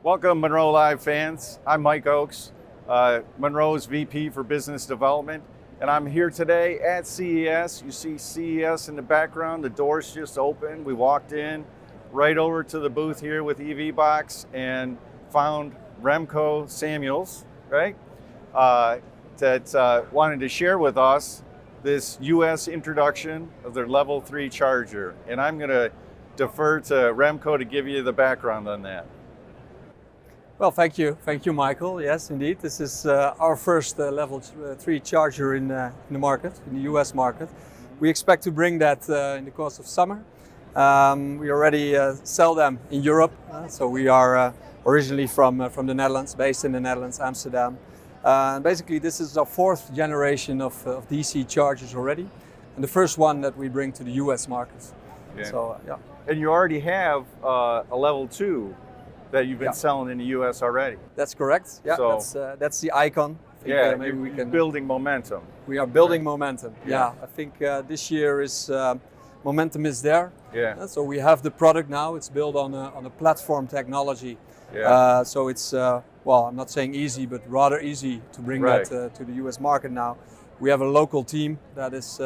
Welcome, Monroe Live fans. I'm Mike Oakes, Monroe's VP for Business Development, and I'm here today at CES. You see CES in the background. The doors just opened. We walked in right over to the booth here with EVBox and found Remco Samuels, right? That wanted to share with us this US introduction of their level 3 charger. And I'm going to defer to Remco to give you the background on that. Well, thank you, Michael. Yes, indeed, this is our first level 3 charger in the market, in the US market. We expect to bring that in the course of summer. We already sell them in Europe, so we are originally from the Netherlands, based in the Netherlands, Amsterdam. Basically, this is our 4th generation of DC chargers already, and the first one that we bring to the US market. Yeah. So, yeah. And you already have a level 2 that you've been selling in the US already. That's correct. Yeah, so, that's the Icon. Yeah, maybe we can building momentum. We are building momentum. Yeah, I think this year is momentum is there. Yeah. So we have the product now. It's built on a platform technology. Yeah. So it's well, I'm not saying easy, but rather easy to bring that to the US market now. We have a local team that is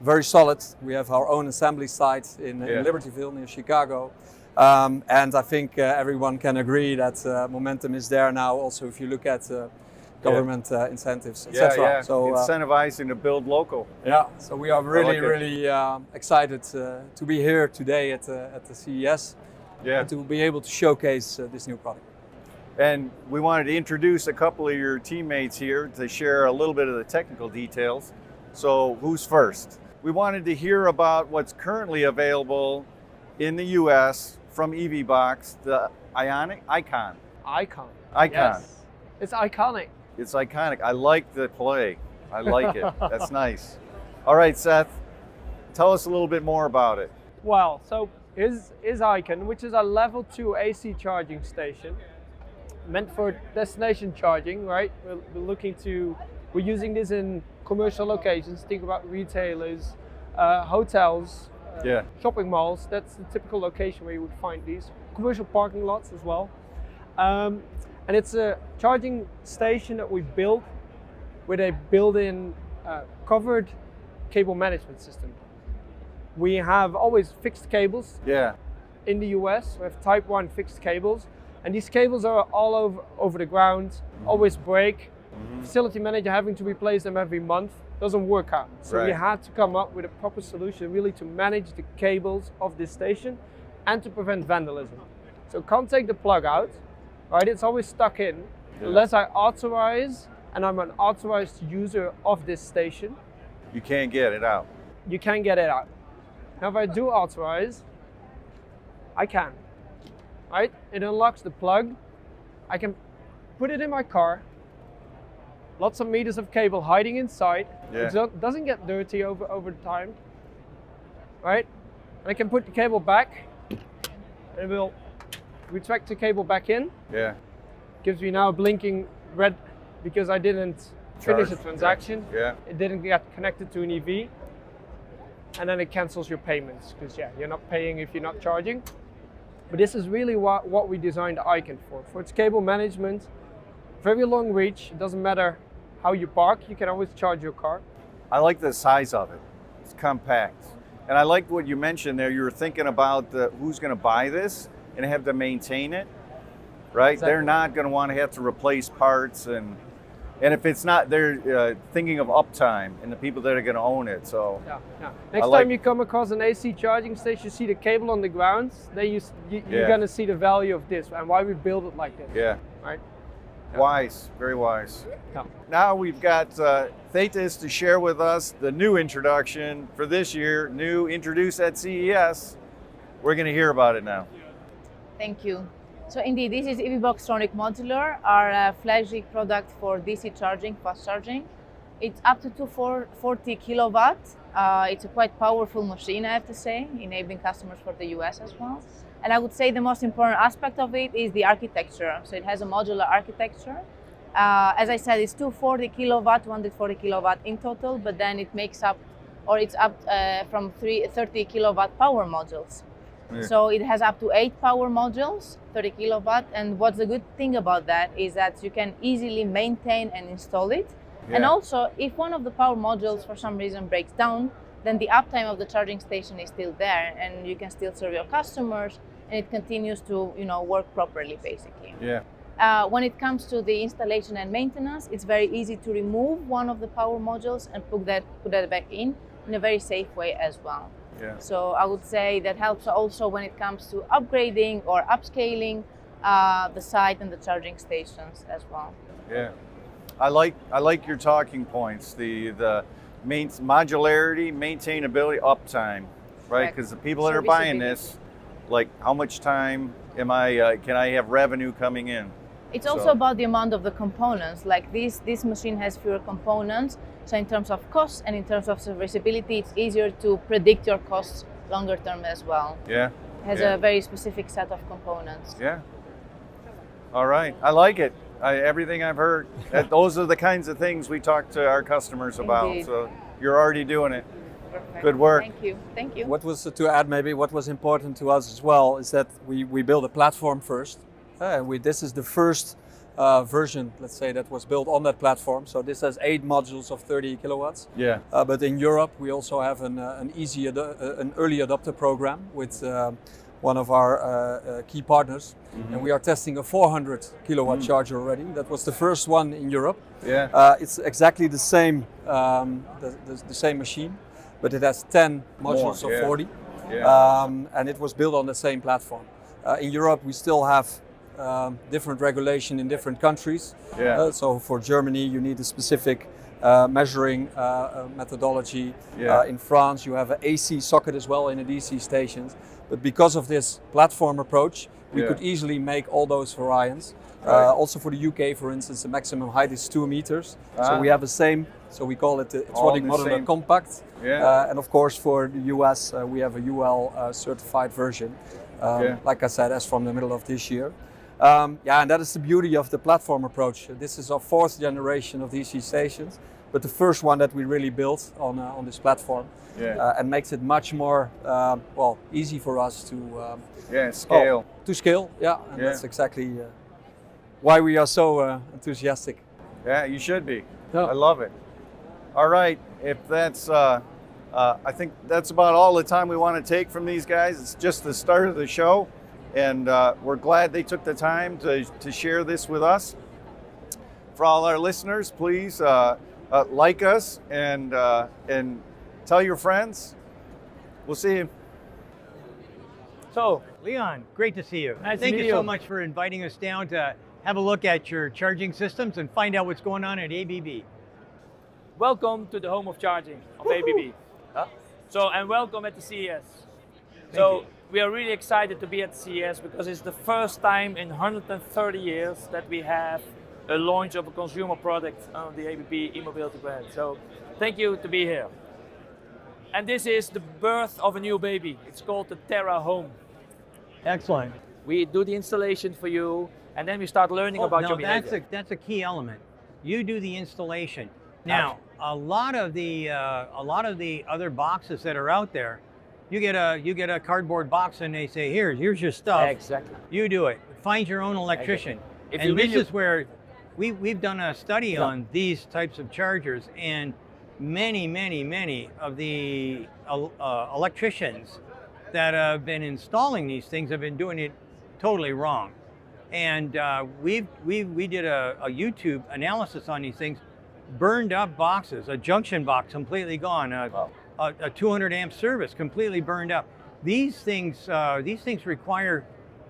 very solid. We have our own assembly site in Libertyville near Chicago. And I think everyone can agree that momentum is there now. Also, if you look at government incentives, etc. Yeah. So incentivizing to build local. Yeah. So we are really excited to be here today at the CES. Yeah. And to be able to showcase this new product. And we wanted to introduce a couple of your teammates here to share a little bit of the technical details. So who's first? We wanted to hear about what's currently available in the US from EVBox, the Icon. Yes. It's iconic. It's iconic. I like the play. I like it. That's nice. All right, Seth, tell us a little bit more about it. Well, so is Icon, which is a level 2 AC charging station meant for destination charging, right? We're using this in commercial locations. Think about retailers, hotels, shopping malls. That's the typical location where you would find these. Commercial parking lots as well. And it's a charging station that we built with a built-in covered cable management system. We have always fixed cables. Yeah. In the US, we have type 1 fixed cables, and these cables are all over the ground, always break. Facility manager having to replace them every month doesn't work out. So we had to come up with a proper solution really to manage the cables of this station and to prevent vandalism. So can't take the plug out, right? It's always stuck in unless I authorize and I'm an authorized user of this station. You can't get it out. You can't get it out. Now if I do authorize, I can, right? It unlocks the plug. I can put it in my car. Lots of meters of cable hiding inside. It doesn't get dirty over time, right? And I can put the cable back and it will retract the cable back in. Yeah. Gives me now a blinking red because I didn't finish the transaction. Yeah. It didn't get connected to an EV. And then it cancels your payments because you're not paying if you're not charging. But this is really what we designed the Icon for. For its cable management, very long reach. It doesn't matter how you park, you can always charge your car. I like the size of it. It's compact. And I like what you mentioned there. You were thinking about who's going to buy this and have to maintain it, right? Exactly. They're not going to want to have to replace parts, and if it's not, they're thinking of uptime and the people that are going to own it. So next time you come across an AC charging station, you see the cable on the ground, then you're going to see the value of this and why we build it like this. Yeah. Right. Wise, very wise. Yeah. Now we've got Thetis to share with us the new introduction for this year, new introduced at CES. We're going to hear about it now. Thank you. So indeed, this is EVBox Tronic Modular, our flagship product for DC charging, fast charging. It's up to 240 kilowatt. It's a quite powerful machine, I have to say, enabling customers for the US as well. And I would say the most important aspect of it is the architecture. So it has a modular architecture. As I said, it's 240 kilowatt, 140 kilowatt in total, but then it makes up, or it's up from 30 kilowatt power modules. Yeah. So it has up to 8 power modules, 30 kilowatt. And what's the good thing about that is that you can easily maintain and install it. Yeah. And also, if one of the power modules for some reason breaks down, then the uptime of the charging station is still there, and you can still serve your customers, and it continues to, work properly, basically. Yeah. When it comes to the installation and maintenance, it's very easy to remove one of the power modules and put that back in a very safe way as well. Yeah. So I would say that helps also when it comes to upgrading or upscaling the site and the charging stations as well. Yeah. I like your talking points, the modularity, maintainability, uptime, right? Because the people that are buying this, like, how much time can I have revenue coming in? It's also about the amount of the components. Like this machine has fewer components, so in terms of costs and in terms of serviceability, it's easier to predict your costs longer term as well. Yeah. It has a very specific set of components. Yeah. All right, I like it. Everything I've heard, those are the kinds of things we talk to our customers about. Indeed. So you're already doing it. Perfect. Good work. Thank you. What was to add, maybe what was important to us as well is that we build a platform first. This is the first version, let's say, that was built on that platform. So this has 8 modules of 30 kilowatts. Yeah. But in Europe, we also have an early adopter program with one of our key partners, and we are testing a 400 kilowatt charger already. That was the first one in Europe. Yeah. It's exactly the same, the same machine, but it has 10 modules of 40, and it was built on the same platform. In Europe, we still have different regulation in different countries. Yeah. So for Germany, you need a specific measuring methodology. Yeah. In France, you have an AC socket as well in the DC stations. But because of this platform approach, we could easily make all those variants. Right. Also for the UK, for instance, the maximum height is 2 meters. So we have the same, so we call it the Tronic Modular Compact. Yeah. And of course for the US, we have a UL certified version. Like I said, as from the middle of this year. And that is the beauty of the platform approach. This is our 4th generation of DC stations, but the first one that we really built on this platform, and makes it much more easy for us to scale. To scale, and that's exactly why we are so enthusiastic. Yeah, you should be. Yeah. I love it. All right, if that's, I think that's about all the time we want to take from these guys. It's just the start of the show. And we're glad they took the time to share this with us. For all our listeners, please like us and tell your friends. We'll see you. So, Leon, great to see you. Nice to Thank meet you so you. much for inviting us down to have a look at your charging systems and find out what's going on at ABB. Welcome to the home of charging of ABB. And welcome at the CES. Thank you. We are really excited to be at CES because it's the first time in 130 years that we have a launch of a consumer product on the ABB e-mobility brand. So thank you to be here. And this is the birth of a new baby. It's called the Terra Home. Excellent. We do the installation for you, and then we start learning about your behavior. That's a key element. You do the installation. Now, a lot of the other boxes that are out there, you get a cardboard box and they say, here's your stuff. Exactly. You do it. Find your own electrician. Exactly. This is where we've done a study on these types of chargers, and many of the electricians that have been installing these things have been doing it totally wrong. And we did a YouTube analysis on these things. Burned up boxes, a junction box completely gone, a 200 amp service completely burned up. These things require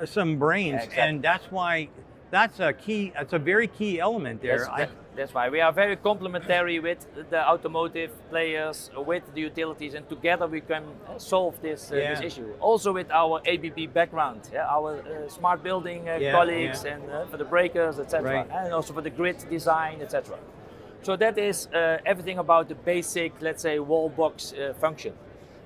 some brains, and that's why that's a very key element there. That's why we are very complementary with the automotive players, with the utilities, and together we can solve this issue. Also with our ABB background, our smart building colleagues, and for the breakers, etc., and also for the grid design, etc. So that is everything about the basic, let's say, wall box function.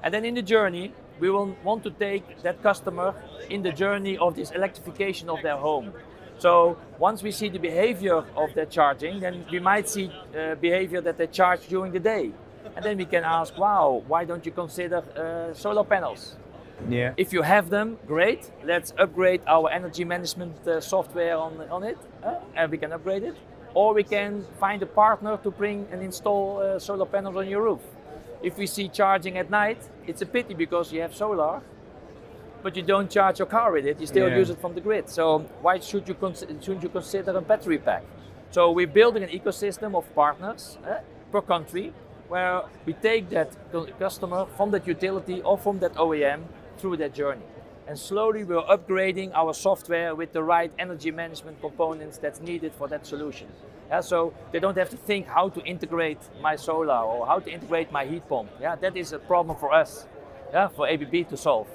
And then in the journey, we will want to take that customer in the journey of this electrification of their home. So once we see the behavior of their charging, then we might see behavior that they charge during the day. And then we can ask, wow, why don't you consider solar panels? Yeah. If you have them, great. Let's upgrade our energy management software on it, and we can upgrade it. Or we can find a partner to bring and install solar panels on your roof. If we see charging at night, it's a pity because you have solar, but you don't charge your car with it. You still use it from the grid. So why shouldn't you consider a battery pack? So we're building an ecosystem of partners per country, where we take that customer from that utility or from that OEM through that journey. And slowly we're upgrading our software with the right energy management components that's needed for that solution. So they don't have to think how to integrate my solar or how to integrate my heat pump. That is a problem for us, for ABB to solve.